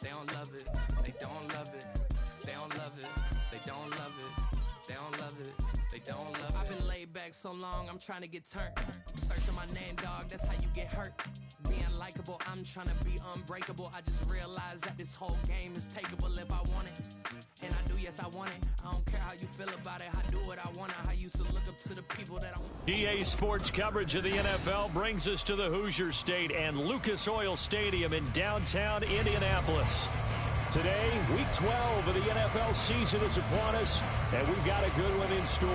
They don't love it. They don't love it. They don't love it. They don't love it. They don't love it. They don't love it. I've been laid back so long, I'm trying to get turned. Searching my name, dog, that's how you get hurt. Being likable, I'm trying to be unbreakable. I just realized that this whole game is takeable if I want it. And I do, yes, I want it. I don't care how you feel about it. I do what I want. I used to look up to the people that I... EA Sports coverage of the NFL brings us to the Hoosier State and Lucas Oil Stadium in downtown Indianapolis. Today, Week 12 of the NFL season is upon us, and we've got a good one in store,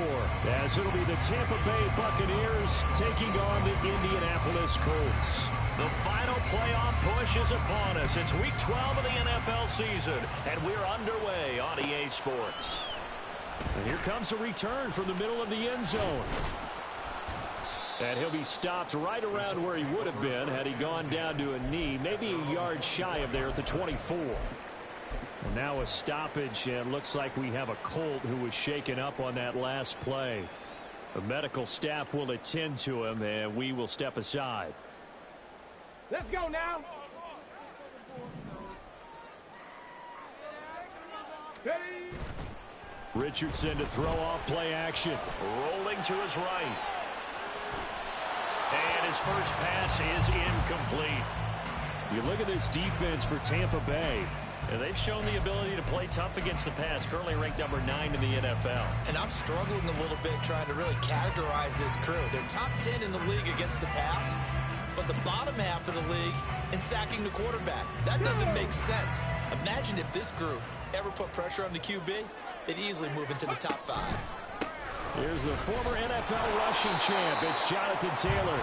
as it'll be the Tampa Bay Buccaneers taking on the Indianapolis Colts. The final playoff push is upon us. It's Week 12 of the NFL season, and we're underway on EA Sports. And here comes a return from the middle of the end zone. And he'll be stopped right around where he would have been had he gone down to a knee, maybe a yard shy of there at the 24. And now a stoppage, and looks like we have a Colt who was shaken up on that last play. The medical staff will attend to him, and we will step aside. Let's go now. Hey. Richardson to throw off play action. Rolling to his right. And his first pass is incomplete. You look at this defense for Tampa Bay. And they've shown the ability to play tough against the pass, currently ranked number 9 in the NFL. And I'm struggling a little bit trying to really categorize this crew. They're top 10 in the league against the pass, but the bottom half of the league in sacking the quarterback. That doesn't make sense. Imagine if this group ever put pressure on the QB, they'd easily move into the top 5. Here's the former NFL rushing champ. It's Jonathan Taylor.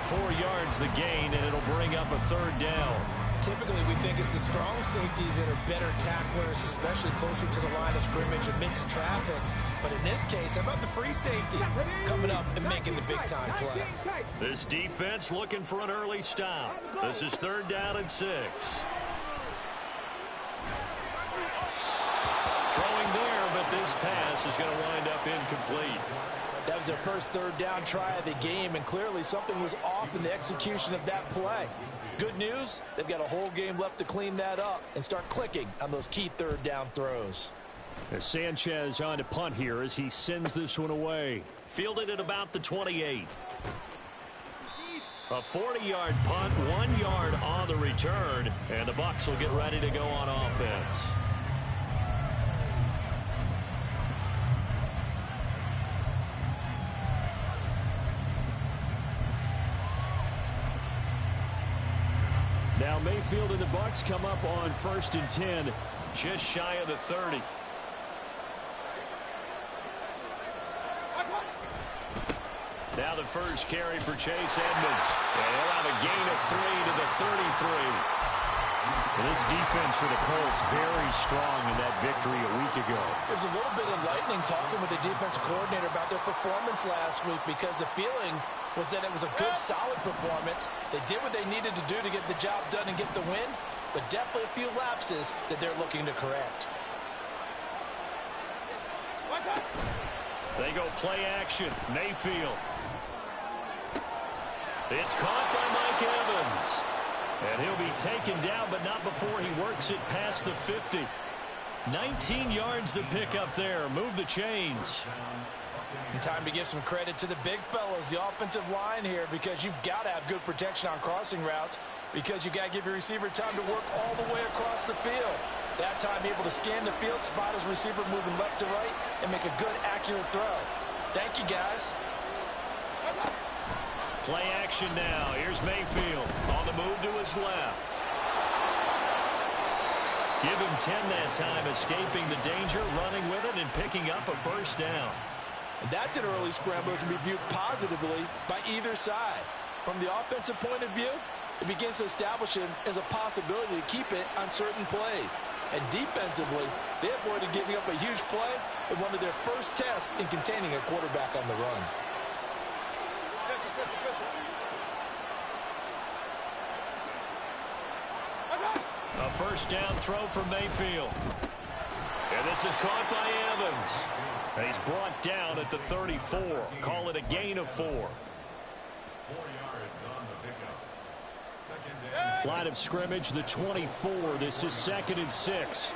4 yards the gain, and it'll bring up a third down. Typically, we think it's the strong safeties that are better tacklers, especially closer to the line of scrimmage amidst traffic. But in this case, how about the free safety coming up and making the big-time play? This defense looking for an early stop. This is 3rd down and 6. Throwing there, but this pass is going to wind up incomplete. That was their first 3rd down try of the game, and clearly something was off in the execution of that play. Good news, they've got a whole game left to clean that up and start clicking on those key 3rd down throws. As Sanchez on to punt here as he sends this one away. Fielded at about the 28. A 40-yard punt, 1 yard on the return, and the Bucs will get ready to go on offense. Now Mayfield and the Bucs come up on 1st and 10, just shy of the 30. Now the first carry for Chase Edmonds. And he'll have a gain of 3 to the 33. And this defense for the Colts very strong in that victory a week ago. It was a little bit enlightening talking with the defense coordinator about their performance last week, because the feeling was that it was a good, solid performance. They did what they needed to do to get the job done and get the win, but definitely a few lapses that they're looking to correct. They go play action. Mayfield. It's caught by Mike Evans. And he'll be taken down, but not before he works it past the 50. 19 yards to pick up there. Move the chains. And time to give some credit to the big fellas, the offensive line here, because you've got to have good protection on crossing routes, because you've got to give your receiver time to work all the way across the field. That time able to scan the field, spot his receiver moving left to right, and make a good, accurate throw. Thank you, guys. Play action now. Here's Mayfield on the move to his left. Give him 10 that time, escaping the danger, running with it, and picking up a first down. And that's an early scramble that can be viewed positively by either side. From the offensive point of view, it begins to establish him as a possibility to keep it on certain plays. And defensively, they avoided giving up a huge play in one of their first tests in containing a quarterback on the run. A first down throw from Mayfield. And this is caught by Evans. And he's brought down at the 34. Call it a gain of 4. Line of scrimmage, the 24. This is 2nd and 6.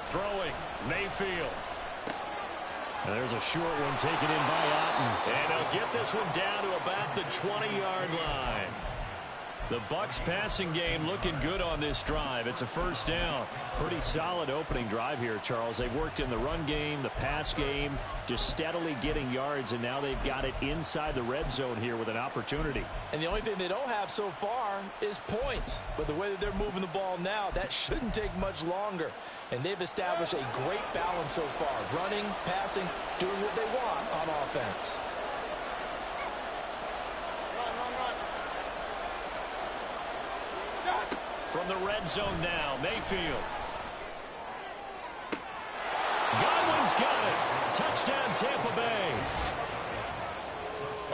Throwing, Mayfield. And there's a short one taken in by Otten. And he'll get this one down to about the 20-yard line. The Bucs passing game looking good on this drive. It's a first down. Pretty solid opening drive here, Charles. They've worked in the run game, the pass game, just steadily getting yards, and now they've got it inside the red zone here with an opportunity. And the only thing they don't have so far is points. But the way that they're moving the ball now, that shouldn't take much longer. And they've established a great balance so far. Running, passing, doing what they want on offense. From the red zone now, Mayfield. Godwin's got it. Touchdown, Tampa Bay.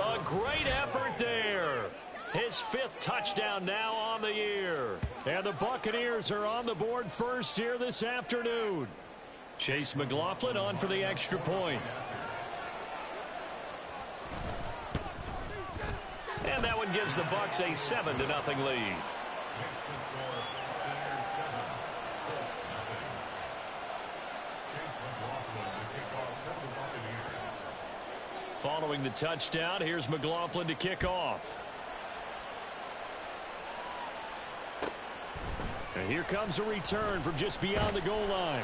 A great effort there. His 5th touchdown now on the year. And the Buccaneers are on the board first here this afternoon. Chase McLaughlin on for the extra point. And that one gives the Bucs a 7-0 lead. Following the touchdown, here's McLaughlin to kick off. And here comes a return from just beyond the goal line.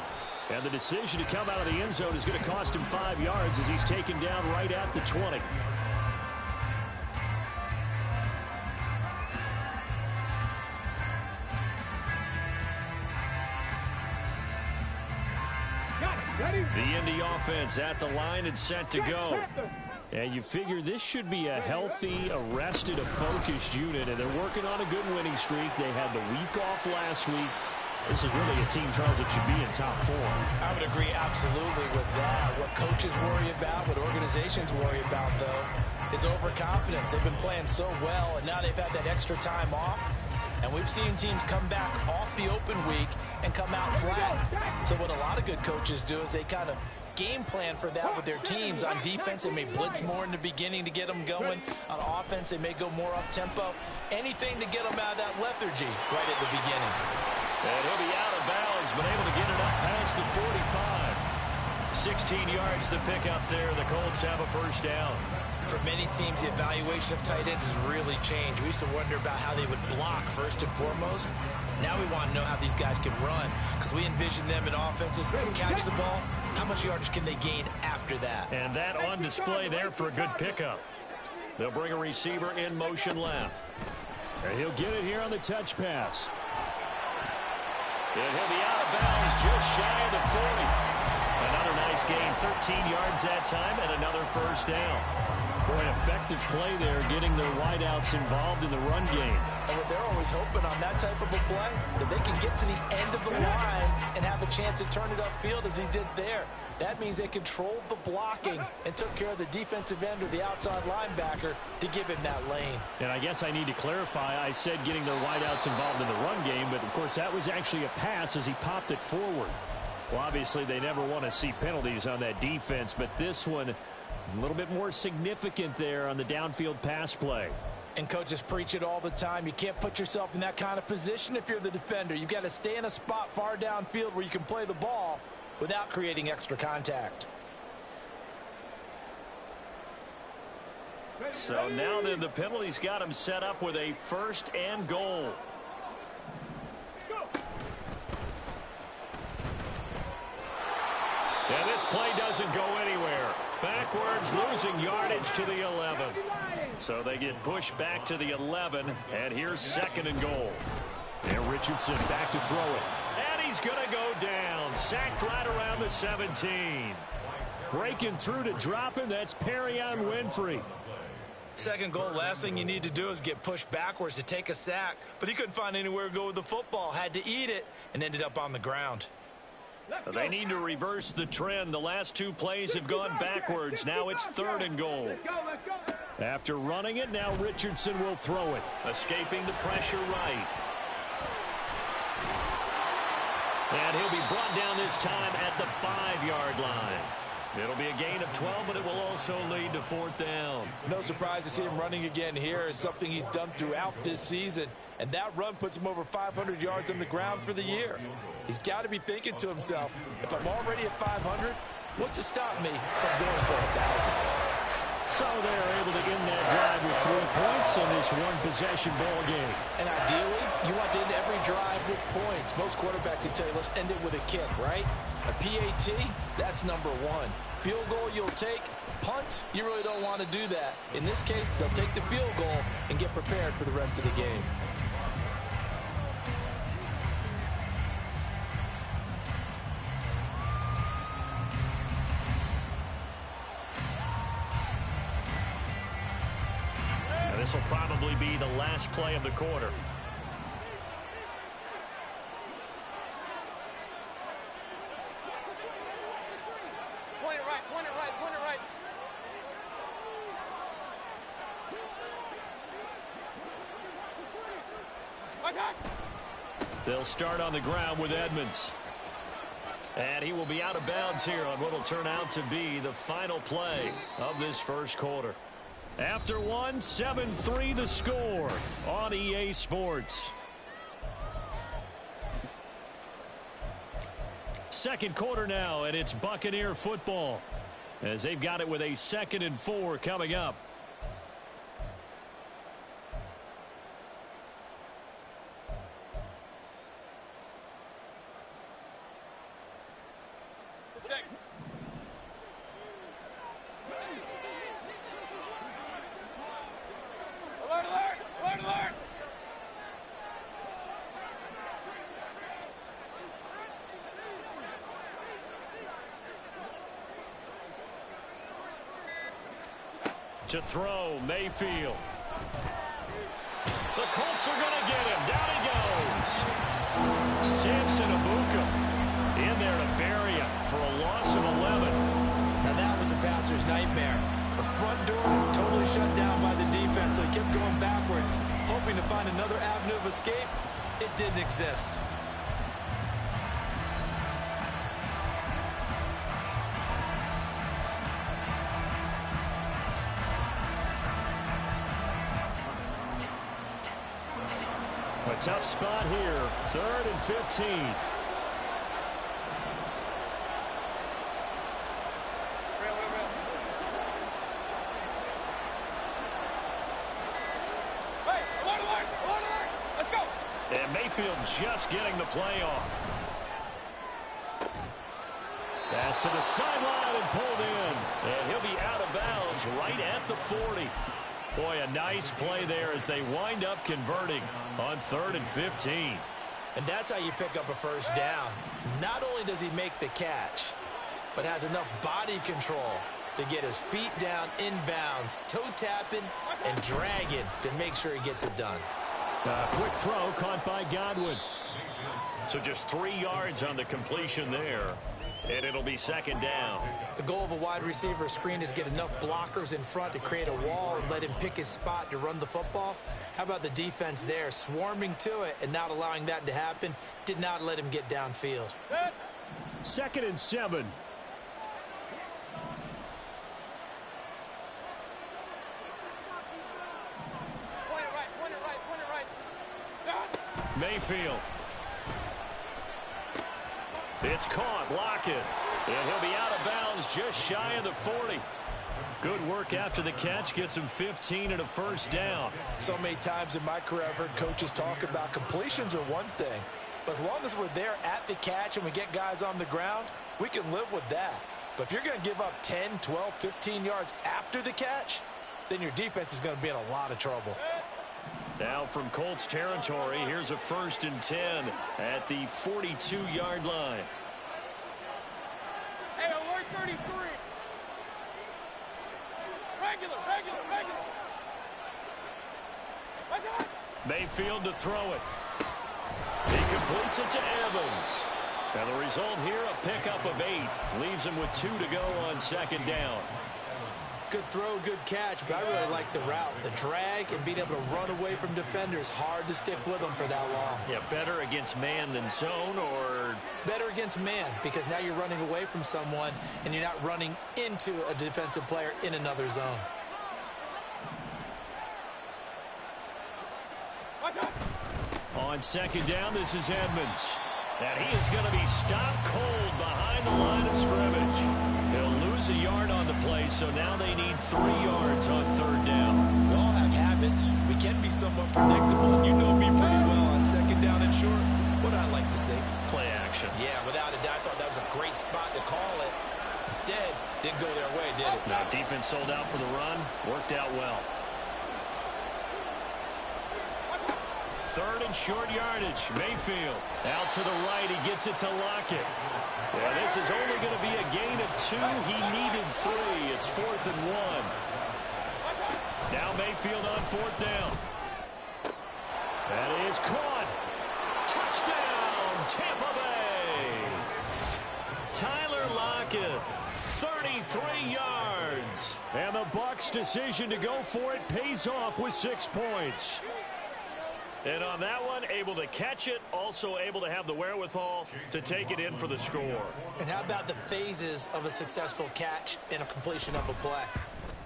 And the decision to come out of the end zone is going to cost him 5 yards as he's taken down right at the 20. The Indy offense at the line and set to go. And you figure this should be a healthy, arrested, a focused unit, and they're working on a good winning streak. They had the week off last week. This is really a team, Charles, that should be in top 4. I would agree absolutely with that. What coaches worry about, what organizations worry about, though, is overconfidence. They've been playing so well, and now they've had that extra time off. And we've seen teams come back off the open week and come out flat. So what a lot of good coaches do is they kind of game plan for that with their teams. On defense, they may blitz more in the beginning to get them going. On offense, they may go more up-tempo. Anything to get them out of that lethargy right at the beginning. And he'll be out of bounds, but able to get it up past the 45. 16 yards to pick up there. The Colts have a first down. For many teams, the evaluation of tight ends has really changed. We used to wonder about how they would block first and foremost. Now we want to know how these guys can run, because we envision them in offenses catch the ball. How much yardage can they gain after that? And that on display there for a good pickup. They'll bring a receiver in motion left. And he'll get it here on the touch pass. And he'll be out of bounds just shy of the 40. Another nice gain, 13 yards that time, and another first down. Boy, an effective play there, getting their wideouts involved in the run game. And what they're always hoping on that type of a play, that they can get to the end of the line and have a chance to turn it upfield as he did there. That means they controlled the blocking and took care of the defensive end or the outside linebacker to give him that lane. And I guess I need to clarify, I said getting their wideouts involved in the run game, but of course that was actually a pass as he popped it forward. Well, obviously they never want to see penalties on that defense, but this one a little bit more significant there on the downfield pass play. And coaches preach it all the time. You can't put yourself in that kind of position if you're the defender. You've got to stay in a spot far downfield where you can play the ball without creating extra contact. So now then the penalties got him set up with a 1st and goal. And this play doesn't go anywhere. Backwards, losing yardage to the 11. So they get pushed back to the 11, and here's 2nd and goal. And Richardson back to throw it. And he's going to go down. Sacked right around the 17. Breaking through to drop him, that's Perrion Winfrey. 2nd goal, last thing you need to do is get pushed backwards to take a sack. But he couldn't find anywhere to go with the football. Had to eat it and ended up on the ground. They need to reverse the trend. The last 2 plays have gone backwards. Now it's 3rd and goal. After running it, now Richardson will throw it. Escaping the pressure right. And he'll be brought down this time at the 5-yard line. It'll be a gain of 12, but it will also lead to 4th down. No surprise to see him running again here. Is something he's done throughout this season. And that run puts him over 500 yards on the ground for the year. He's got to be thinking to himself, if I'm already at 500, what's to stop me from going for 1,000? So they are able to end that drive with 3 points in this one-possession ball game. And ideally, you want to end every drive with points. Most quarterbacks will tell you, let's end it with a kick, right? A PAT, that's number 1. Field goal you'll take. Punts, you really don't want to do that. In this case, they'll take the field goal and get prepared for the rest of the game. This will probably be the last play of the quarter. Point it right, point it right, point it right. They'll start on the ground with Edmonds. And he will be out of bounds here on what will turn out to be the final play of this first quarter. After one, 7-3 the score on EA Sports. Second quarter now, and it's Buccaneer football as they've got it with a 2nd and 4 coming up. To throw, Mayfield. The Colts are going to get him. Down he goes. Samson Abuka in there to bury him for a loss of 11. Now that was a passer's nightmare. The front door totally shut down by the defense, so he kept going backwards, hoping to find another avenue of escape. It didn't exist. A tough spot here. 3rd and 15. Hey, alert! Let's go! And Mayfield just getting the play off. Pass to the sideline and pulled in. And he'll be out of bounds right at the 40. Boy, a nice play there as they wind up converting on 3rd and 15. And that's how you pick up a first down. Not only does he make the catch, but has enough body control to get his feet down inbounds, toe tapping and dragging to make sure he gets it done. Quick throw caught by Godwin. So just 3 yards on the completion there. And it'll be 2nd down. The goal of a wide receiver screen is get enough blockers in front to create a wall and let him pick his spot to run the football. How about the defense there, swarming to it and not allowing that to happen? Did not let him get downfield. 2nd and 7. Point it right. Stop. Mayfield. It's caught. Lockett. And he'll be out of bounds just shy of the 40. Good work after the catch. Gets him 15 and a first down. So many times in my career I've heard coaches talk about completions are one thing. But as long as we're there at the catch and we get guys on the ground, we can live with that. But if you're going to give up 10, 12, 15 yards after the catch, then your defense is going to be in a lot of trouble. Now from Colts territory, here's a 1st and 10 at the 42-yard line. Hey, alert 33. Regular. What's that? Mayfield to throw it. He completes it to Evans. And the result here, a pickup of 8. Leaves him with 2 to go on 2nd down. Good throw, good catch, but I really like the route. The drag and being able to run away from defenders, hard to stick with them for that long. Yeah, better against man than zone, or? Better against man, because now you're running away from someone and you're not running into a defensive player in another zone. On second down, this is Edmonds. And he is going to be stopped cold behind the line of scrimmage. He'll lose a yard on the play, so now they need 3 yards on third down. We all have habits. We can be somewhat predictable, and you know me pretty well on second down and short. What I like to see? Play action. Yeah, without a doubt. I thought that was a great spot to call it. Instead, didn't go their way, did it? No, defense sold out for the run. Worked out well. Third and short yardage. Mayfield out to the right. He gets it to Lockett. Yeah, this is only going to be a gain of 2. He needed 3. It's 4th and 1. Now Mayfield on 4th down. That is caught. Touchdown, Tampa Bay. Tyler Lockett, 33 yards. And the Bucs' decision to go for it pays off with 6 points. And on that one, able to catch it, also able to have the wherewithal to take it in for the score. And how about the phases of a successful catch and a completion of a play?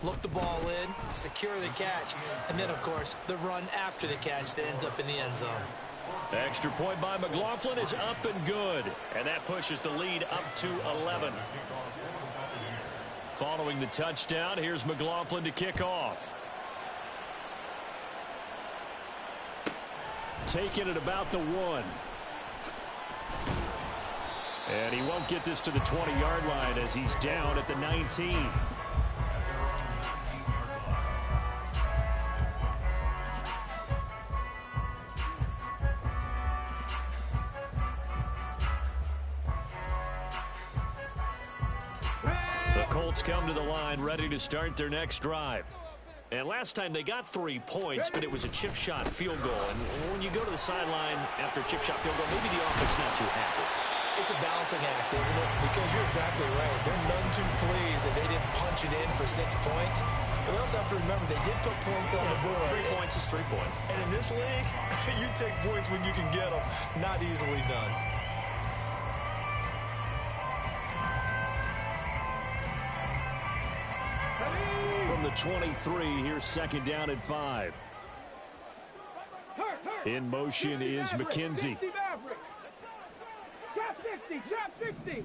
Look the ball in, secure the catch, and then, of course, the run after the catch that ends up in the end zone. The extra point by McLaughlin is up and good. And that pushes the lead up to 11. Following the touchdown, here's McLaughlin to kick off. Taking it about the 1. And he won't get this to the 20-yard line as he's down at the 19. The Colts come to the line ready to start their next drive. And last time they got 3 points, but it was a chip shot field goal. And when you go to the sideline after a chip shot field goal, maybe the offense not too happy. It's a balancing act, isn't it? Because you're exactly right. They're none too pleased that they didn't punch it in for 6 points. But we also have to remember they did put points on the board. 3 points is 3 points. And in this league, you take points when you can get them. Not easily done. From the 23, here's second down and 5. In motion is McKenzie. Trap 60, trap 60.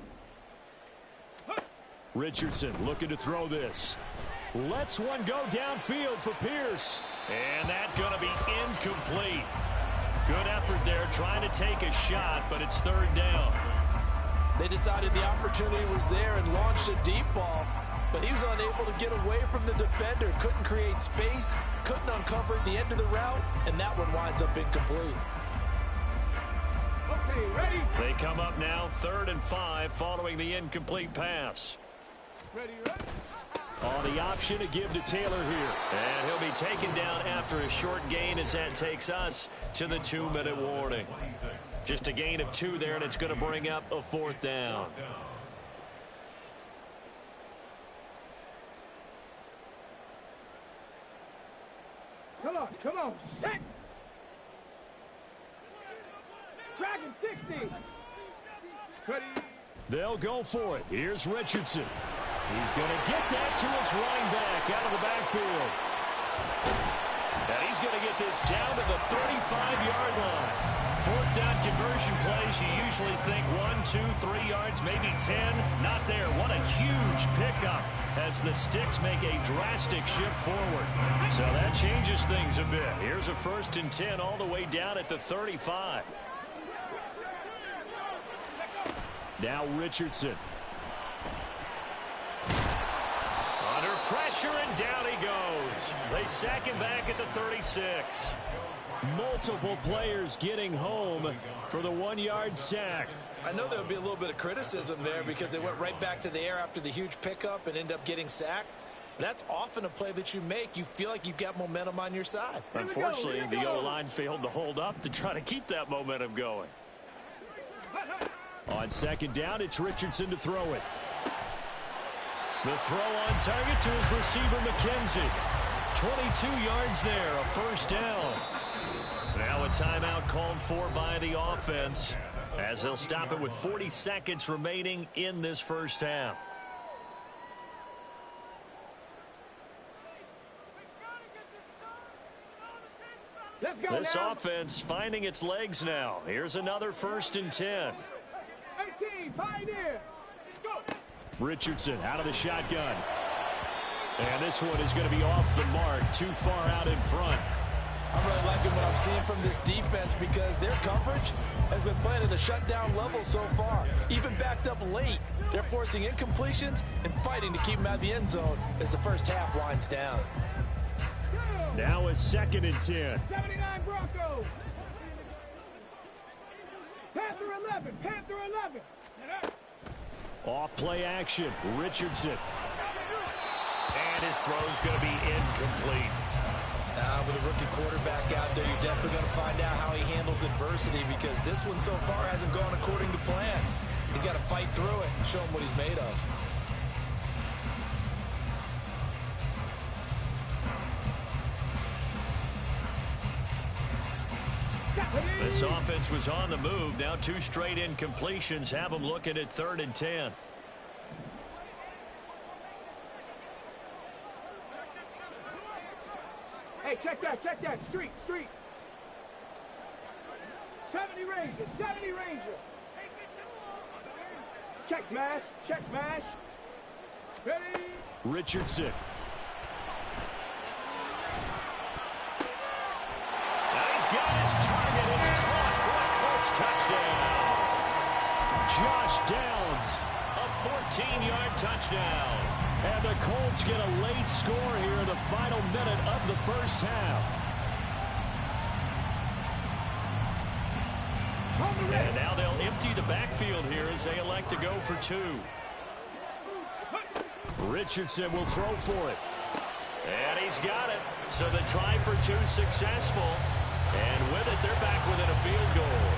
Richardson looking to throw this. Lets one go downfield for Pierce. And that's going to be incomplete. Good effort there trying to take a shot, but it's third down. They decided the opportunity was there and launched a deep ball, but he was unable to get away from the defender. Couldn't create space, couldn't uncover the end of the route, and that one winds up incomplete. Okay, ready? They come up now, 3rd and 5, following the incomplete pass. Ready. On the option to give to Taylor here. And he'll be taken down after a short gain as that takes us to the 2-minute warning. Just a gain of 2 there, and it's going to bring up a 4th down. Come on, set. Dragon 60. Ready. They'll go for it. Here's Richardson. He's going to get that to his running back out of the backfield. And he's going to get this down to the 35-yard line. 4th down conversion plays, you usually think 1, 2, 3 yards, maybe 10. Not there. What a huge pickup as the Sticks make a drastic shift forward. So that changes things a bit. Here's a 1st and 10 all the way down at the 35. Now Richardson. Under pressure, and down he goes. They sack him back at the 36. Multiple players getting home for the 1-yard sack. I know there'll be a little bit of criticism there because they went right back to the air after the huge pickup and end up getting sacked. That's often a play that you make. You feel like you've got momentum on your side. Unfortunately, the O-line failed to hold up to try to keep that momentum going. On second down, it's Richardson to throw it. The throw on target to his receiver, McKenzie. 22 yards there, a first down. Now a timeout called for by the offense as they'll stop it with 40 seconds remaining in this first half. This offense finding its legs now. Here's another 1st and 10. 18, Pioneer. Richardson out of the shotgun. And this one is going to be off the mark, too far out in front. I'm really liking what I'm seeing from this defense because their coverage has been playing at a shutdown level so far. Even backed up late, they're forcing incompletions and fighting to keep them out of the end zone as the first half winds down. Now a 2nd and 10. 79 Broncos. Panther 11. Panther 11. Off play action. Richardson. And his throw's going to be incomplete. With a rookie quarterback out there, you're definitely going to find out how he handles adversity because this one so far hasn't gone according to plan. He's got to fight through it and show him what he's made of. This offense was on the move. Now 2 straight incompletions have them looking at 3rd and 10. Hey, check that, street. 70 Ranger, 70 Ranger. Check smash. Ready? Richardson. Now he's got his target. It's caught for a Colts touchdown. Josh Downs, a 14-yard touchdown. And the Colts get a late score here in the final minute of the first half. And now they'll empty the backfield here as they elect to go for 2. Richardson will throw for it. And he's got it. So the try for 2 successful. And with it, they're back within a field goal.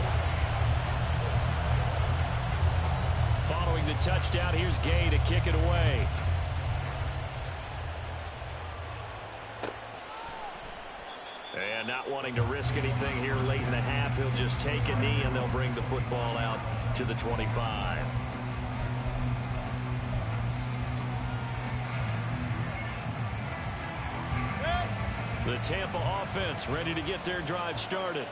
Following the touchdown, here's Gay to kick it away. And not wanting to risk anything here late in the half, he'll just take a knee and they'll bring the football out to the 25. The Tampa offense ready to get their drive started.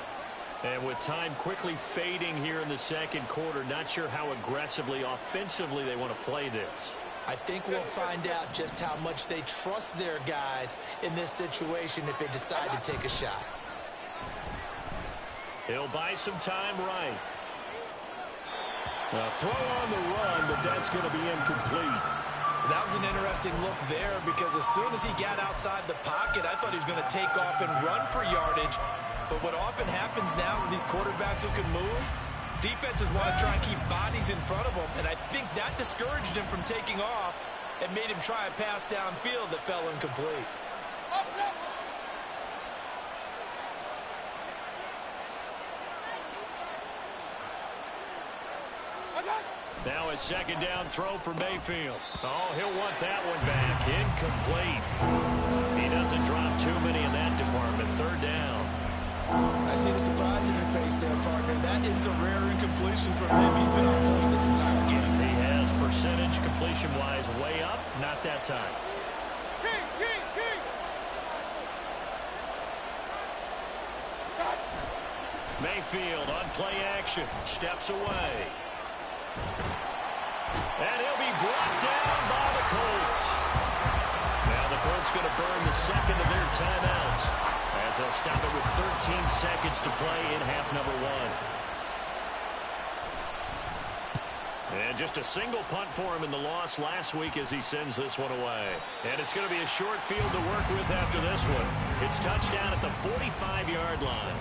And with time quickly fading here in the second quarter, not sure how aggressively, offensively they want to play this. I think we'll find out just how much they trust their guys in this situation if they decide to take a shot. He'll buy some time right. A throw on the run, but that's going to be incomplete. That was an interesting look there because as soon as he got outside the pocket, I thought he was going to take off and run for yardage. But what often happens now with these quarterbacks who can move, defenses want to try and keep bodies in front of them, and I think that discouraged him from taking off and made him try a pass downfield that fell incomplete. Now a 2nd down throw for Mayfield. Oh, he'll want that one back. Incomplete. He doesn't drop too many in that department. 3rd down. I see the surprise in your face there, partner. That is a rare incompletion from him. He's been on point this entire game. He has percentage completion-wise way up. Not that time. Mayfield on play action. Steps away. And he'll be brought down by the Colts. Now the Colts going to burn the 2nd of their timeouts as they'll stop it with 13 seconds to play in half number 1. And just a single punt for him in the loss last week as he sends this one away. And it's going to be a short field to work with after this one. It's touchdown at the 45-yard line.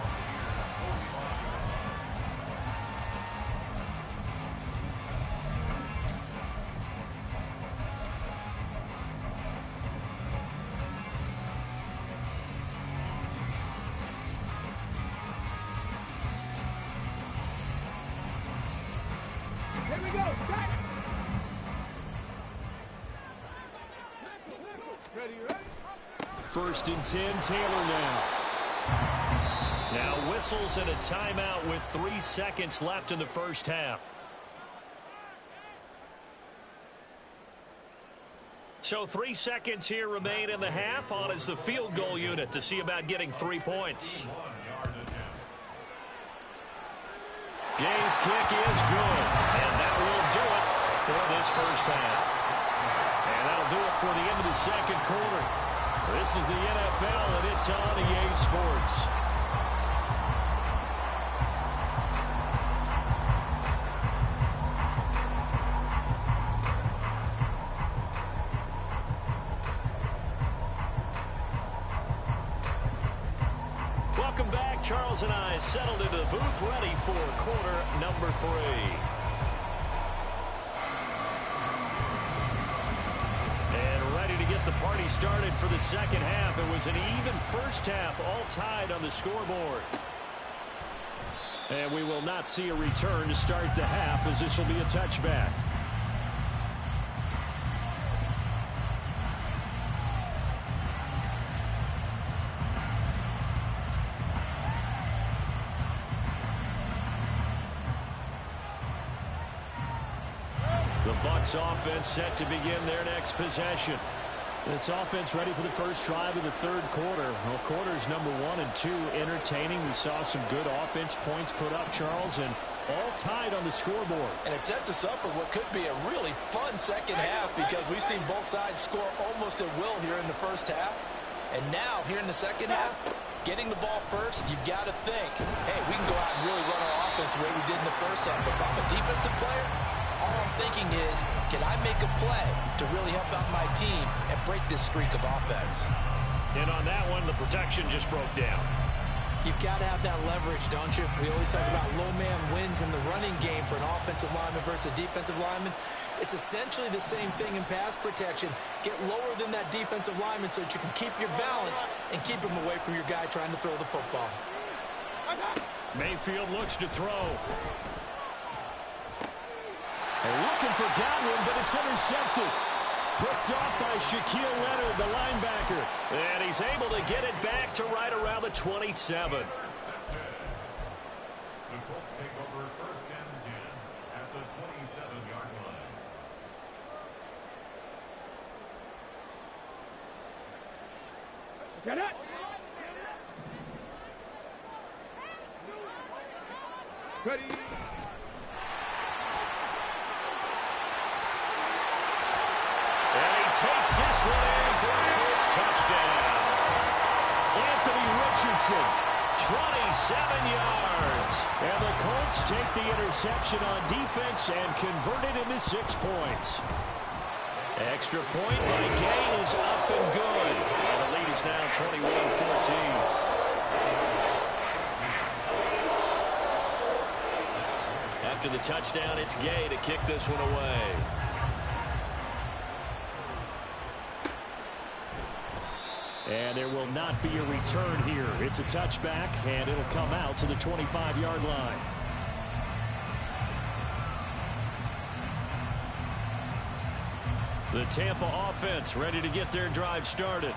First and 10, Taylor now. Now whistles and a timeout with 3 seconds left in the first half. So 3 seconds here remain in the half. On is the field goal unit to see about getting 3 points. Gay's kick is good, and that will do it for this first half. And that'll do it for the end of the second quarter. This is the NFL, and it's on EA Sports. Welcome back. Charles and I settled into the booth, ready for quarter number 3. The party started for the second half. It was an even first half, all tied on the scoreboard. And we will not see a return to start the half, as this will be a touchback. The Bucs offense set to begin their next possession. This offense ready for the first drive of the third quarter. Well, quarters number 1 and 2 entertaining. We saw some good offense points put up, Charles, and all tied on the scoreboard. And it sets us up for what could be a really fun second half, because we've seen both sides score almost at will here in the first half. And now, here in the second half, getting the ball first, you've got to think, hey, we can go out and really run our offense the way we did in the first half. But if I'm a defensive player, all I'm thinking is, can I make a play to really help out my team and break this streak of offense? And on that one, the protection just broke down. You've got to have that leverage, don't you? We always talk about low man wins in the running game for an offensive lineman versus a defensive lineman. It's essentially the same thing in pass protection. Get lower than that defensive lineman so that you can keep your balance and keep him away from your guy trying to throw the football. Mayfield looks to throw. Looking for Godwin, but it's intercepted. Picked off by Shaquille Leonard, the linebacker. And he's able to get it back to right around the 27. The Colts take over first and 10 at the 27-yard line. Get it! Ready! Takes this one in for a Colts touchdown. Anthony Richardson, 27 yards. And the Colts take the interception on defense and convert it into 6 points. Extra point by Gay is up and good. And the lead is now 21-14. After the touchdown, it's Gay to kick this one away. And there will not be a return here. It's a touchback, and it'll come out to the 25-yard line. The Tampa offense ready to get their drive started.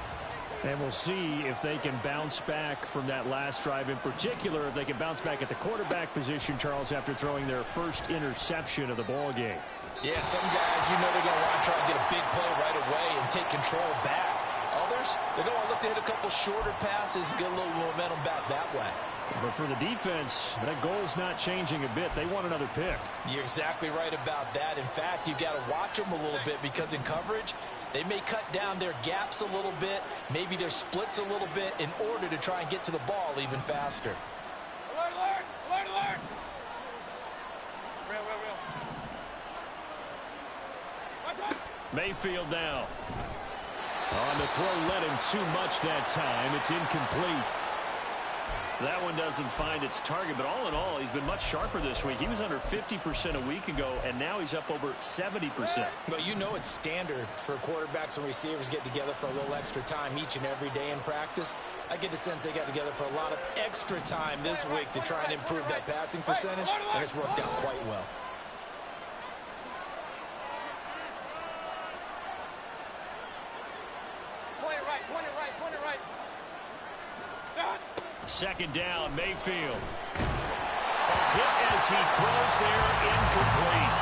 And we'll see if they can bounce back from that last drive, in particular, if they can bounce back at the quarterback position, Charles, after throwing their first interception of the ball game. Yeah, some guys, you know they're going to want to try and get a big play right away and take control back. Others, they're going to look to hit a couple shorter passes, get a little momentum back that way. But for the defense, that goal's not changing a bit. They want another pick. You're exactly right about that. In fact, you've got to watch them a little bit, because in coverage, they may cut down their gaps a little bit, maybe their splits a little bit, in order to try and get to the ball even faster. Alert, alert! Alert, alert! Real. Mayfield now. On the throw, led him too much that time. It's incomplete. That one doesn't find its target, but all in all, he's been much sharper this week. He was under 50% a week ago, and now he's up over 70%. Well, you know it's standard for quarterbacks and receivers get together for a little extra time each and every day in practice. I get the sense they got together for a lot of extra time this week to try and improve that passing percentage, and it's worked out quite well. point it right. Stop. Second down, Mayfield. A hit as he throws there, incomplete.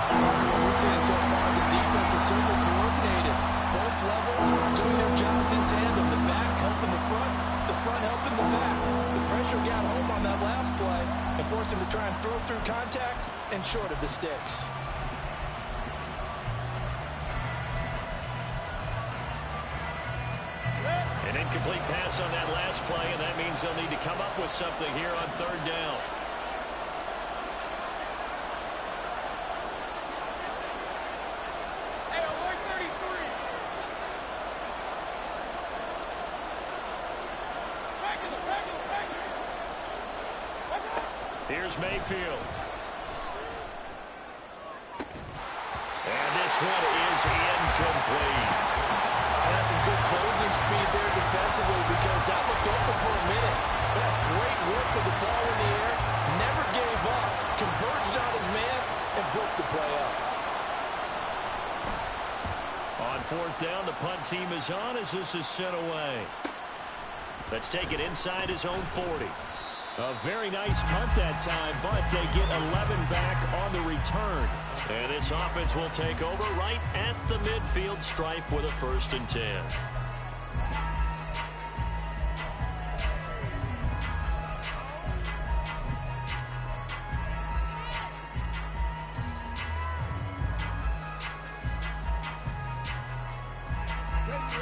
What we're seeing so far is the defense is certainly coordinated. Both levels doing their jobs in tandem. The back helping the front helping the back. The pressure got home on that last play and forced him to try and throw through contact and short of the sticks. An incomplete pass on that last play, and that means they'll need to come up with something here on third down. Hey, alert 33. Back. What's up? Here's Mayfield. And this one is incomplete. That's some good closing speed there defensively because that looked open for a minute. That's great work with the ball in the air. Never gave up. Converged on his man and broke the play up. On fourth down, the punt team is on as this is sent away. Let's take it inside his own 40. A very nice punt that time, but they get 11 back on the return. And this offense will take over right at the midfield stripe with a 1st and 10.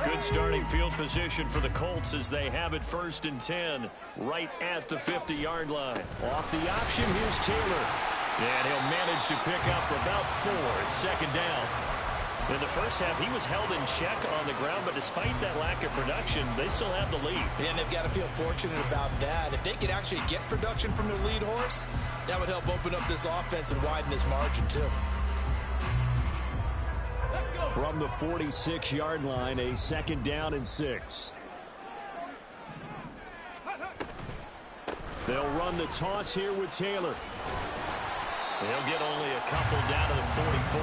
Good starting field position for the Colts as they have it 1st and 10 right at the 50-yard line. Off the option, here's Taylor. And he'll manage to pick up about 4 at second down. In the first half, he was held in check on the ground, but despite that lack of production, they still have the lead. And they've got to feel fortunate about that. If they could actually get production from their lead horse, that would help open up this offense and widen this margin too. From the 46-yard line, a 2nd down and 6. They'll run the toss here with Taylor. He'll get only a couple down to the 44.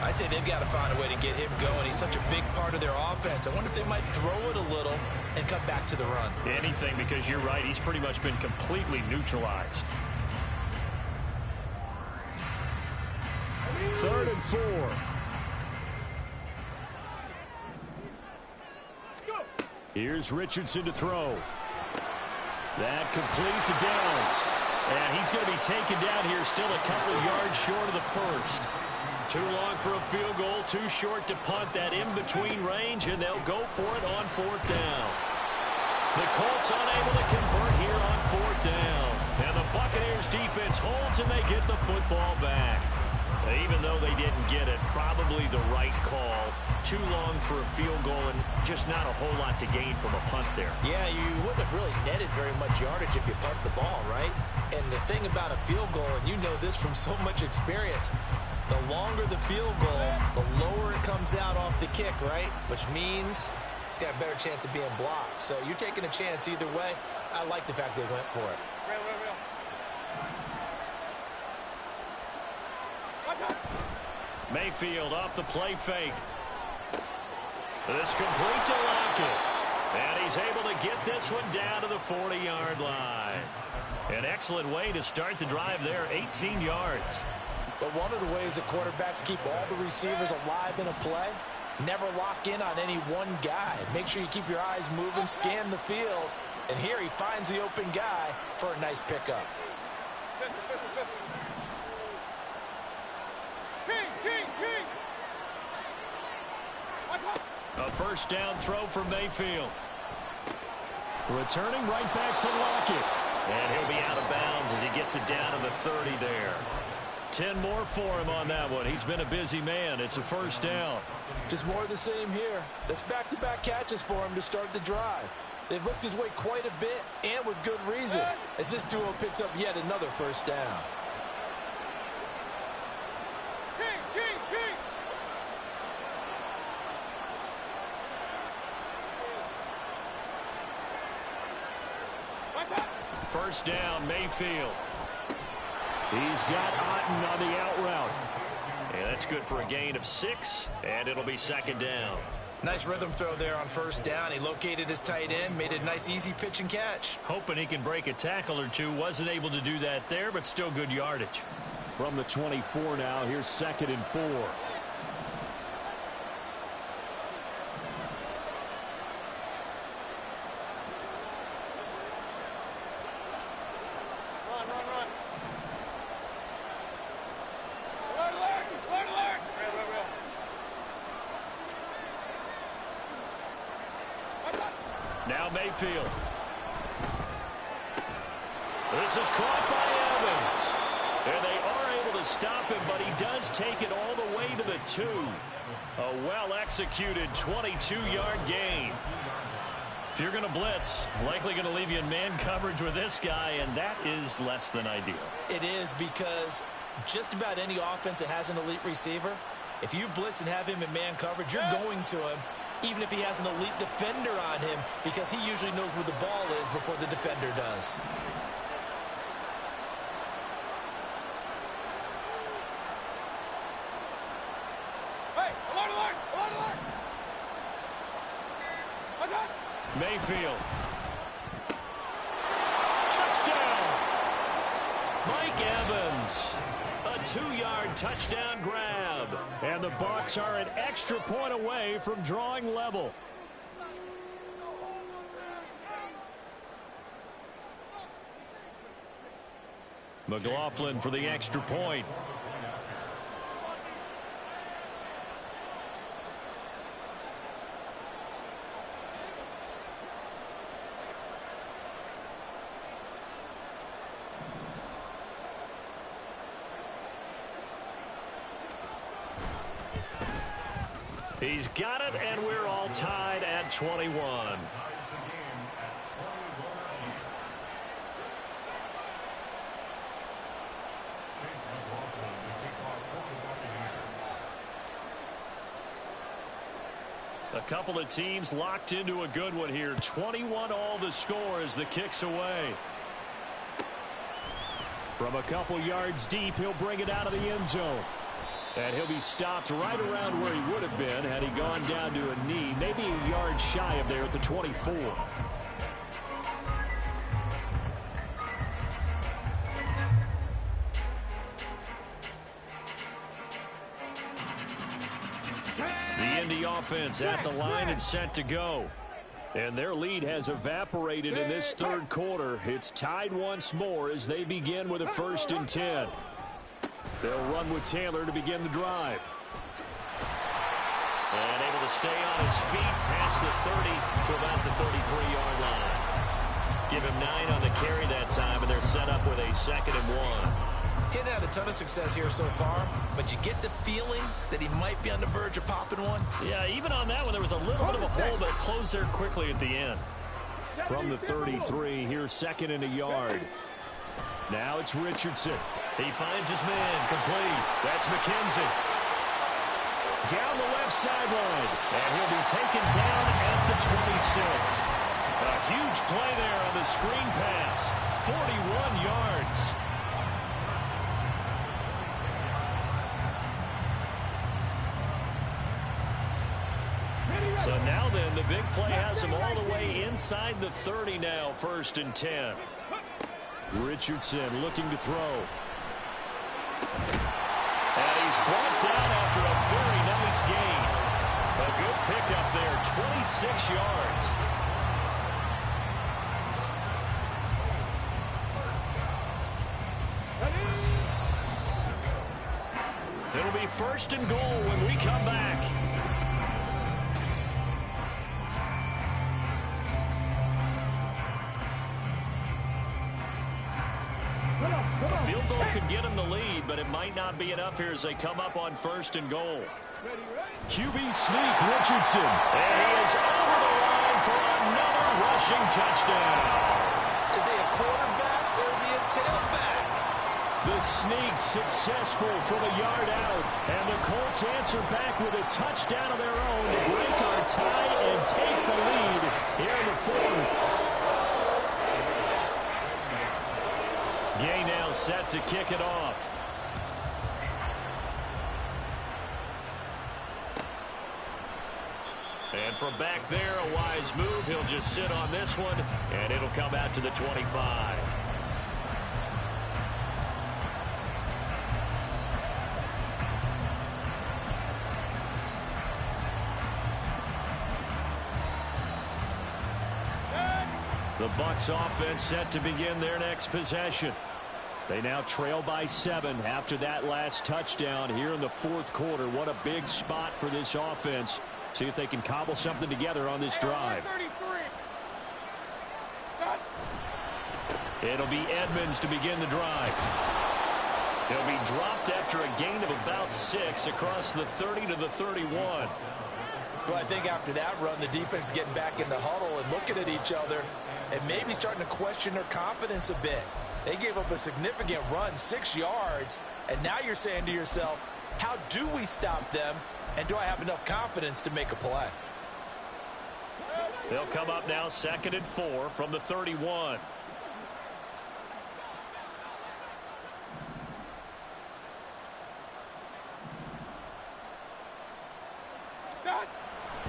I'd say they've got to find a way to get him going. He's such a big part of their offense. I wonder if they might throw it a little and come back to the run. Anything, because you're right. He's pretty much been completely neutralized. 3rd and 4. Here's Richardson to throw. That complete to Downs. And he's going to be taken down here, still a couple of yards short of the 1st. Too long for a field goal, too short to punt. That in-between range, and they'll go for it on 4th down. The Colts unable to convert here on 4th down. And the Buccaneers defense holds, and they get the football back. Even though they didn't get it, probably the right call. Too long for a field goal and just not a whole lot to gain from a punt there. Yeah, you wouldn't have really netted very much yardage if you punt the ball, right? And the thing about a field goal, and you know this from so much experience, the longer the field goal, the lower it comes out off the kick, right? Which means it's got a better chance of being blocked. So you're taking a chance either way. I like the fact they went for it. Real. Mayfield off the play fake. This complete to Lockett. And he's able to get this one down to the 40-yard line. An excellent way to start the drive there, 18 yards. But one of the ways that quarterbacks keep all the receivers alive in a play, never lock in on any one guy. Make sure you keep your eyes moving, scan the field. And here he finds the open guy for a nice pickup. King. A 1st down throw for Mayfield. Returning right back to Lockett. And he'll be out of bounds as he gets it down to the 30 there. 10 more for him on that one. He's been a busy man. It's a 1st down. Just more of the same here. That's back-to-back catches for him to start the drive. They've looked his way quite a bit, and with good reason, as this duo picks up yet another 1st down. King. 1st down, Mayfield. He's got Otten on the out route. And that's good for a gain of 6, and it'll be 2nd down. Nice rhythm throw there on first down. He located his tight end, made it a nice easy pitch and catch. Hoping he can break a tackle or two. Wasn't able to do that there, but still good yardage. From the 24 now, here's 2nd and 4. Now Mayfield. This is caught by Evans. And they are able to stop him, but he does take it all the way to the 2. A well-executed 22-yard gain. If you're going to blitz, likely going to leave you in man coverage with this guy, and that is less than ideal. It is, because just about any offense that has an elite receiver, if you blitz and have him in man coverage, you're going to him, even if he has an elite defender on him, because he usually knows where the ball is before the defender does. Mayfield. Touchdown! Mike Evans. A 2-yard touchdown grab. And the Bucs are an extra point away from drawing level. McLaughlin for the extra point. He's got it, and we're all tied at 21. A couple of teams locked into a good one here. 21 all the score as the kick's away. From a couple yards deep, he'll bring it out of the end zone. And he'll be stopped right around where he would have been had he gone down to a knee, maybe a yard shy of there at the 24. The Indy offense at the line and set to go. And their lead has evaporated in this third quarter. It's tied once more as they begin with a 1st and 10. They'll run with Taylor to begin the drive. And able to stay on his feet past the 30 to about the 33-yard line. Give him 9 on the carry that time, and they're set up with a 2nd and 1. He hadn't had a ton of success here so far, but you get the feeling that he might be on the verge of popping one. Yeah, even on that one, there was a little bit of a hole, but it closed there quickly at the end. From the 33, here's 2nd and a yard. Now it's Richardson. He finds his man, complete. That's McKenzie. Down the left sideline, and he'll be taken down at the 26. A huge play there on the screen pass. 41 yards. So now then, the big play has him all the way inside the 30 now, 1st and 10. Richardson looking to throw. And he's brought down after a very nice gain. A good pickup there, 26 yards. It'll be 1st and goal when we come back. A field goal could get him the lead, but it might not be enough here as they come up on 1st and goal. QB sneak, Richardson. And he is over the line for another rushing touchdown. Is he a quarterback or is he a tailback? The sneak successful from a yard out. And the Colts answer back with a touchdown of their own to break our tie and take the lead here in the 4th. Gay now set to kick it off. And from back there, a wise move. He'll just sit on this one, and it'll come out to the 25. The Bucs offense set to begin their next possession. They now trail by 7 after that last touchdown here in the fourth quarter. What a big spot for this offense. See if they can cobble something together on this drive. It'll be Edmonds to begin the drive. He'll be dropped after a gain of about 6 across the 30 to the 31. Well, I think after that run, the defense is getting back in the huddle and looking at each other and maybe starting to question their confidence a bit. They gave up a significant run, 6 yards, and now you're saying to yourself, how do we stop them, and do I have enough confidence to make a play? They'll come up now 2nd and 4 from the 31.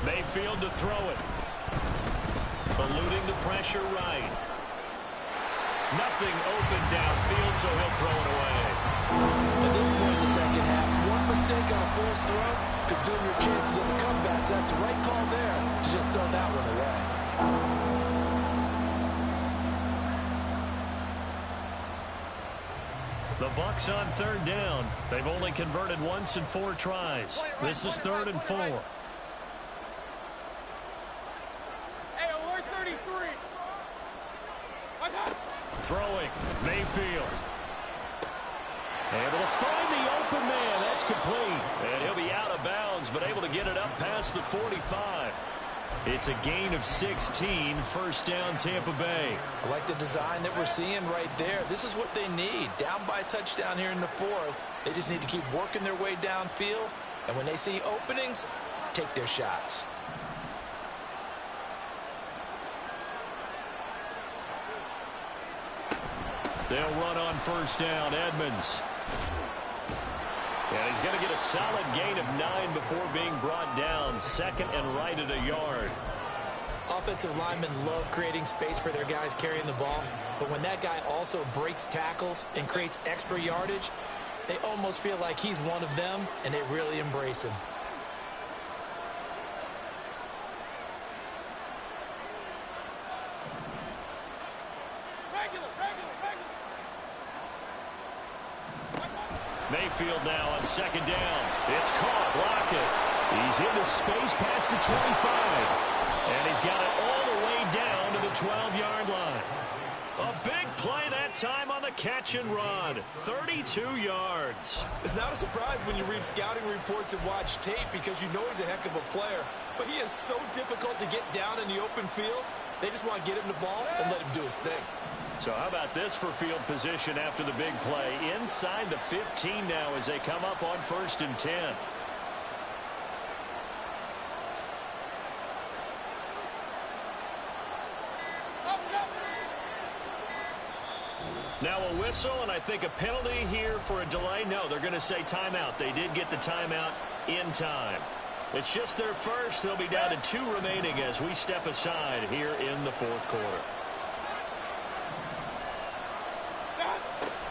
Mayfield to throw it. Eluding the pressure right. Nothing open downfield, so he'll throw it away. At this point in the second half, one mistake on a forced throw could doom your chances of a comeback. So that's the right call there to just throw that one away. The Bucs on 3rd down. They've only converted once in 4 tries. This is 3rd and 4. Throwing, Mayfield. Able to find the open man. That's complete. And he'll be out of bounds, but able to get it up past the 45. It's a gain of 16, 1st down Tampa Bay. I like the design that we're seeing right there. This is what they need. Down by a touchdown here in the 4th. They just need to keep working their way downfield. And when they see openings, take their shots. They'll run on 1st down, Edmonds. And he's going to get a solid gain of 9 before being brought down. 2nd and right at a yard. Offensive linemen love creating space for their guys carrying the ball. But when that guy also breaks tackles and creates extra yardage, they almost feel like he's one of them, and they really embrace him. Mayfield now on 2nd down. It's caught. Lockett. He's into space past the 25. And he's got it all the way down to the 12-yard line. A big play that time on the catch and run. 32 yards. It's not a surprise when you read scouting reports and watch tape because you know he's a heck of a player. But he is so difficult to get down in the open field. They just want to get him the ball and let him do his thing. So how about this for field position after the big play? Inside the 15 now as they come up on 1st and 10. Now a whistle, and I think a penalty here for a delay. No, they're going to say timeout. They did get the timeout in time. It's just their first. They'll be down to 2 remaining as we step aside here in the 4th quarter.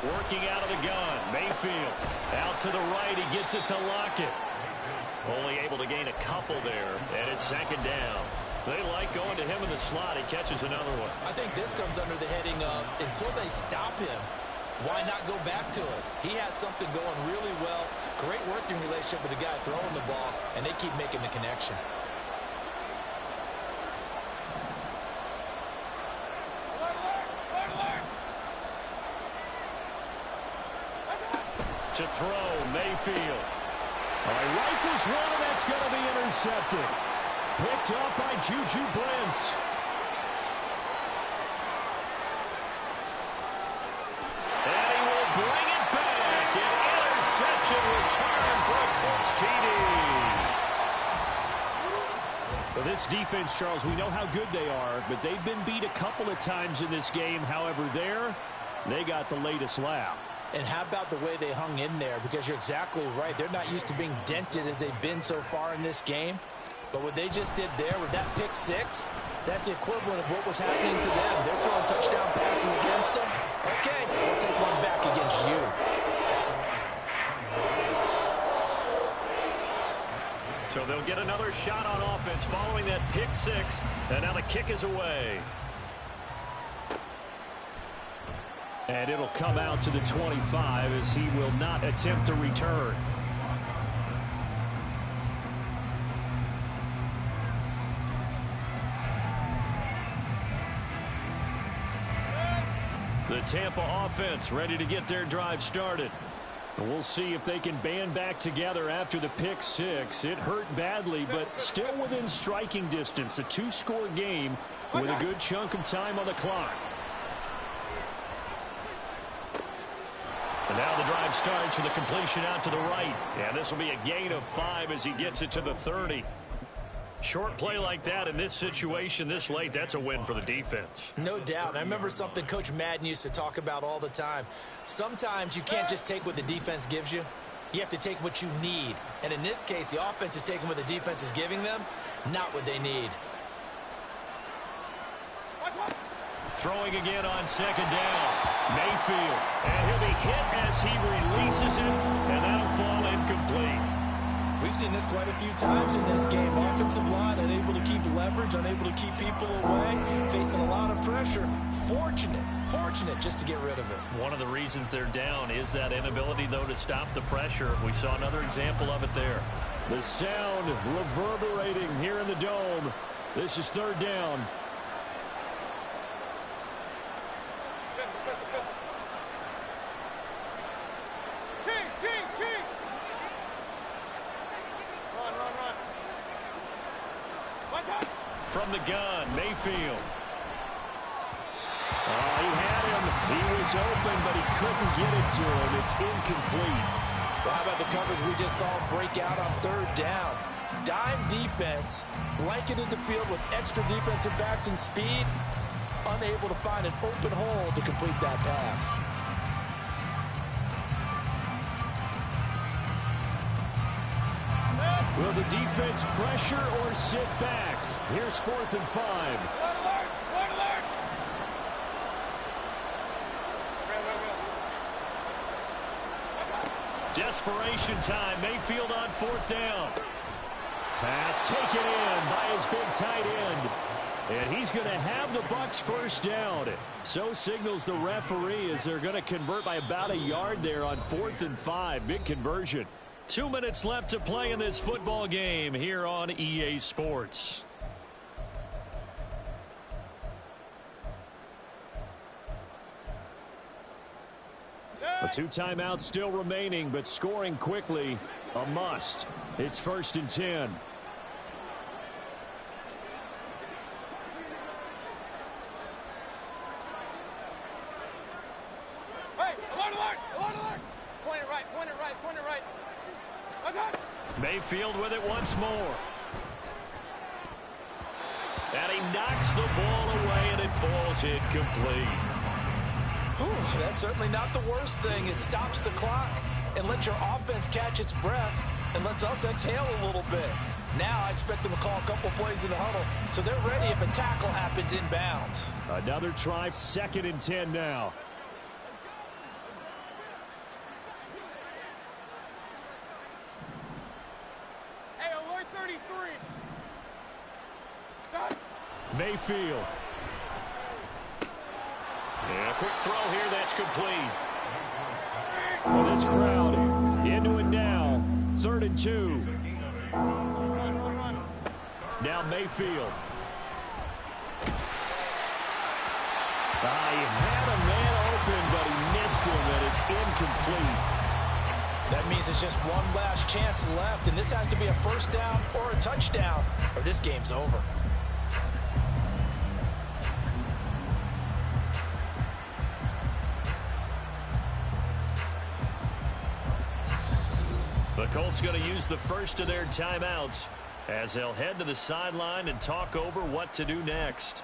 Working out of the gun, Mayfield. Out to the right, he gets it to Lockett. Only able to gain a couple there, and it's 2nd down. They like going to him in the slot. He catches another one. I think this comes under the heading of, until they stop him, why not go back to it? He has something going really well. Great working relationship with the guy throwing the ball, and they keep making the connection. To throw, Mayfield. All right, rifles one, and that's going to be intercepted. Picked up by Juju Brents. And he will bring it back. An interception return for a Colts TD. Well, this defense, Charles, we know how good they are, but they've been beat a couple of times in this game. However, they got the latest laugh. And how about the way they hung in there? Because you're exactly right. They're not used to being dented as they've been so far in this game. But what they just did there with that pick six, that's the equivalent of what was happening to them. They're throwing touchdown passes against them. Okay, we'll take one back against you. So they'll get another shot on offense following that pick six. And now the kick is away. And it'll come out to the 25 as he will not attempt to return. The Tampa offense ready to get their drive started. And we'll see if they can band back together after the pick six. It hurt badly, but still within striking distance. A two-score game with a good chunk of time on the clock. And now the drive starts with a completion out to the right. And this will be a gain of 5 as he gets it to the 30. Short play like that in this situation this late, that's a win for the defense. No doubt. I remember something Coach Madden used to talk about all the time. Sometimes you can't just take what the defense gives you. You have to take what you need. And in this case, the offense is taking what the defense is giving them, not what they need. Throwing again on second down. Mayfield. And he'll be hit as he releases it, and that'll fall incomplete. We've seen this quite a few times in this game. Offensive line unable to keep leverage, unable to keep people away, facing a lot of pressure. Fortunate just to get rid of it. One of the reasons they're down is that inability, though, to stop the pressure. We saw another example of it there. The sound reverberating here in the dome. This is third down. From the gun, Mayfield. He had him. He was open, but he couldn't get it to him. It's incomplete. Well, how about the coverage we just saw him break out on third down? Dime defense, blanketed the field with extra defensive backs and speed, unable to find an open hole to complete that pass. Will the defense pressure or sit back? Here's 4th and 5. Desperation time. Mayfield on 4th down. Pass taken in by his big tight end. And he's going to have the Bucs first down. So signals the referee as they're going to convert by about a yard there on 4th and 5. Big conversion. 2 minutes left to play in this football game here on EA Sports. A 2 timeouts still remaining, but scoring quickly, a must. It's 1st and 10. Hey, alert! Point it right. Mayfield with it once more. And he knocks the ball away, and it falls incomplete. Whew, that's certainly not the worst thing. It stops the clock and lets your offense catch its breath and lets us exhale a little bit. Now I expect them to call a couple plays in the huddle so they're ready if a tackle happens inbounds. Another try, 2nd and 10 now. Hey, alert 33. Stop. Mayfield. And a quick throw here, that's complete. Well, this crowd into it now. 3rd and 2. Now Mayfield. He had a man open, but he missed him, and it's incomplete. That means it's just one last chance left, and this has to be a first down or a touchdown, or this game's over. The Colts going to use the first of their timeouts as they'll head to the sideline and talk over what to do next.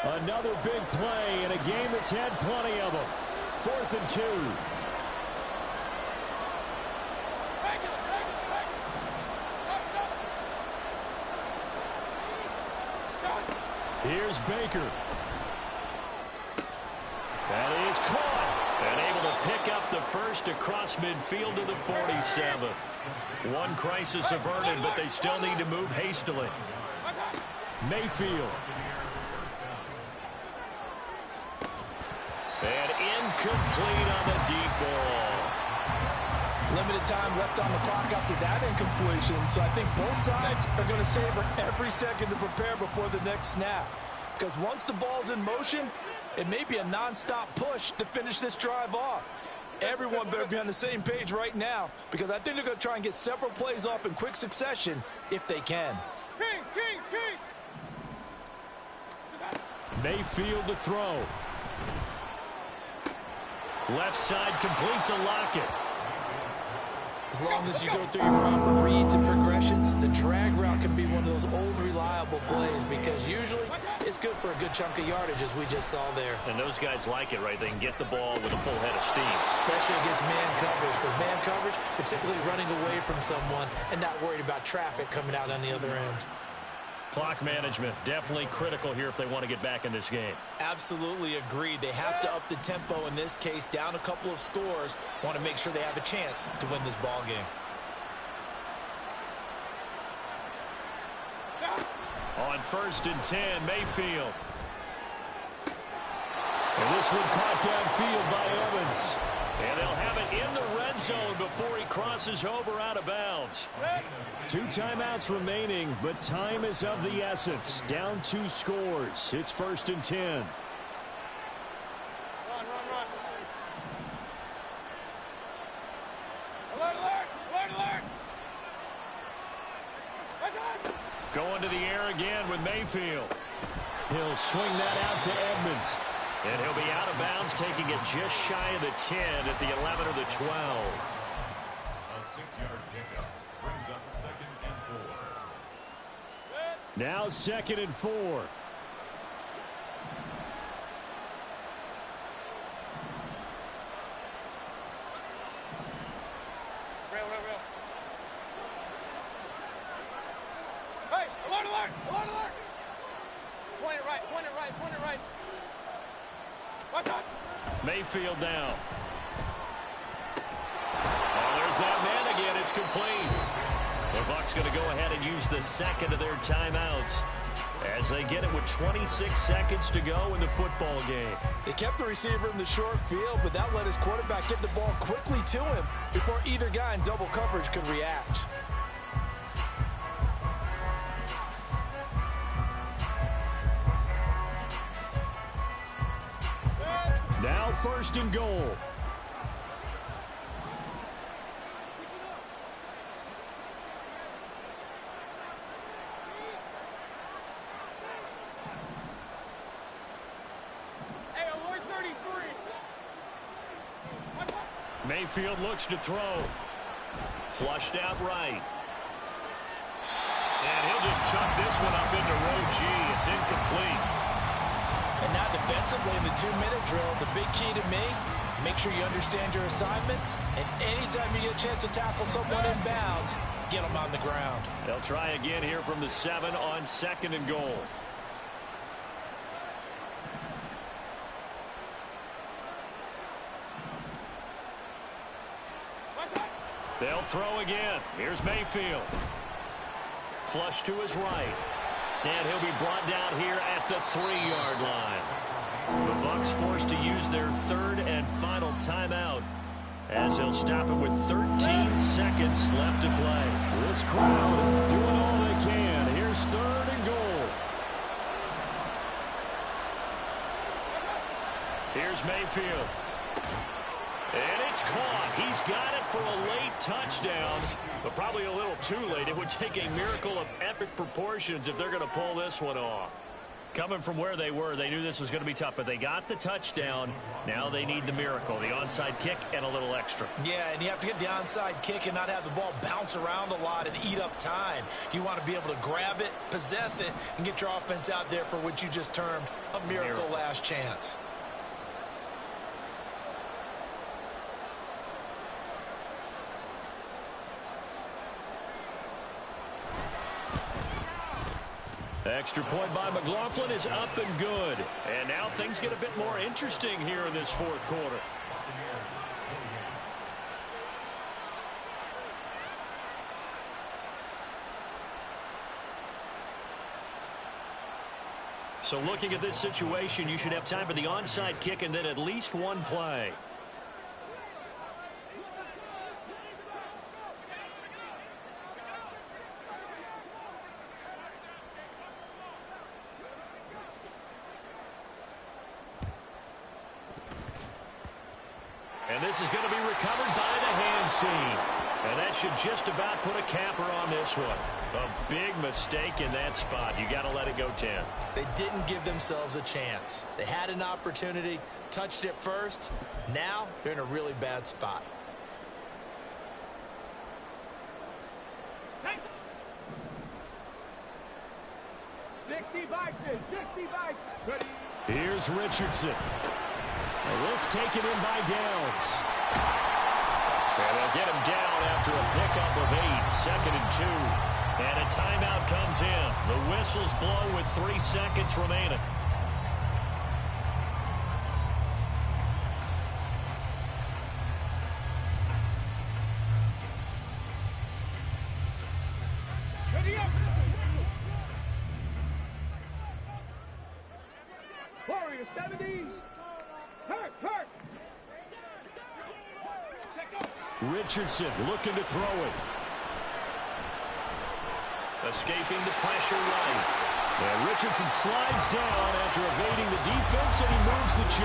Another big play in a game that's had plenty of them. 4th and 2. Here's Baker. That is caught. And able to pick up the first across midfield to the 47. One crisis averted, but they still need to move hastily. Mayfield. And incomplete on the deep ball. Limited time left on the clock after that incompletion, so I think both sides are going to savor every second to prepare before the next snap. Because once the ball's in motion, it may be a non-stop push to finish this drive off. Everyone better be on the same page right now, because I think they're going to try and get several plays off in quick succession if they can. Kings! Mayfield to throw. Left side complete to Lockett. As long as you go through your proper reads and progressions, the drag route can be one of those old reliable plays because usually it's good for a good chunk of yardage, as we just saw there. And those guys like it, right? They can get the ball with a full head of steam. Especially against man coverage, because man coverage, you're typically running away from someone and not worried about traffic coming out on the other end. Clock management, definitely critical here if they want to get back in this game. Absolutely agreed. They have to up the tempo in this case, down a couple of scores. Want to make sure they have a chance to win this ball game. On 1st and 10, Mayfield. And this one caught downfield by Evans. And they'll have it in the red zone before he crosses over out of bounds. 2 timeouts remaining, but time is of the essence. Down 2 scores. It's 1st and 10. Run. Alert! Going to the air again with Mayfield. He'll swing that out to Edmonds. And he'll be out of bounds, taking it just shy of the 10 at the 11 or the 12. A 6-yard pickup brings up 2nd and 4. Now 2nd and 4. Real. Hey, alert! Point it right. Watch out! Mayfield down. Oh, there's that man again. It's complete. The Bucs going to go ahead and use the second of their timeouts as they get it with 26 seconds to go in the football game. They kept the receiver in the short field, but that let his quarterback get the ball quickly to him before either guy in double coverage could react. Now 1st and goal. Hey, alert 33. Mayfield looks to throw. Flushed out right. And he'll just chuck this one up into row G. It's incomplete. And now defensively in the 2-minute drill, the big key to me, make sure you understand your assignments, and anytime you get a chance to tackle someone in bounds, get them on the ground. They'll try again here from the 7 on 2nd and goal. They'll throw again. Here's Mayfield. Flush to his right. And he'll be brought down here at the 3-yard line. The Bucs forced to use their 3rd and final timeout as they'll stop it with 13 seconds left to play. This crowd doing all they can. Here's 3rd and goal. Here's Mayfield. And it's caught. He's got it for a late touchdown, but probably a little too late. It would take a miracle of epic proportions if they're going to pull this one off. Coming from where they were, they knew this was going to be tough, but they got the touchdown. Now they need the miracle, the onside kick and a little extra. Yeah, and you have to get the onside kick and not have the ball bounce around a lot and eat up time. You want to be able to grab it, possess it, and get your offense out there for what you just termed a miracle last chance. Extra point by McLaughlin is up and good. And now things get a bit more interesting here in this fourth quarter. So looking at this situation, you should have time for the onside kick and then at least one play. And this is going to be recovered by the hands team. And that should just about put a capper on this one. A big mistake in that spot. You got to let it go 10. They didn't give themselves a chance. They had an opportunity, touched it first. Now they're in a really bad spot. Hey. 60 boxes, 60 boxes. Here's Richardson. And this taken in by Downs. And they'll get him down after a pickup of 8, 2nd and 2. And a timeout comes in. The whistles blow with 3 seconds remaining. Ready up. Warrior 70. Hurt. Richardson looking to throw it. Escaping the pressure right. And Richardson slides down after evading the defense, and he moves the chain.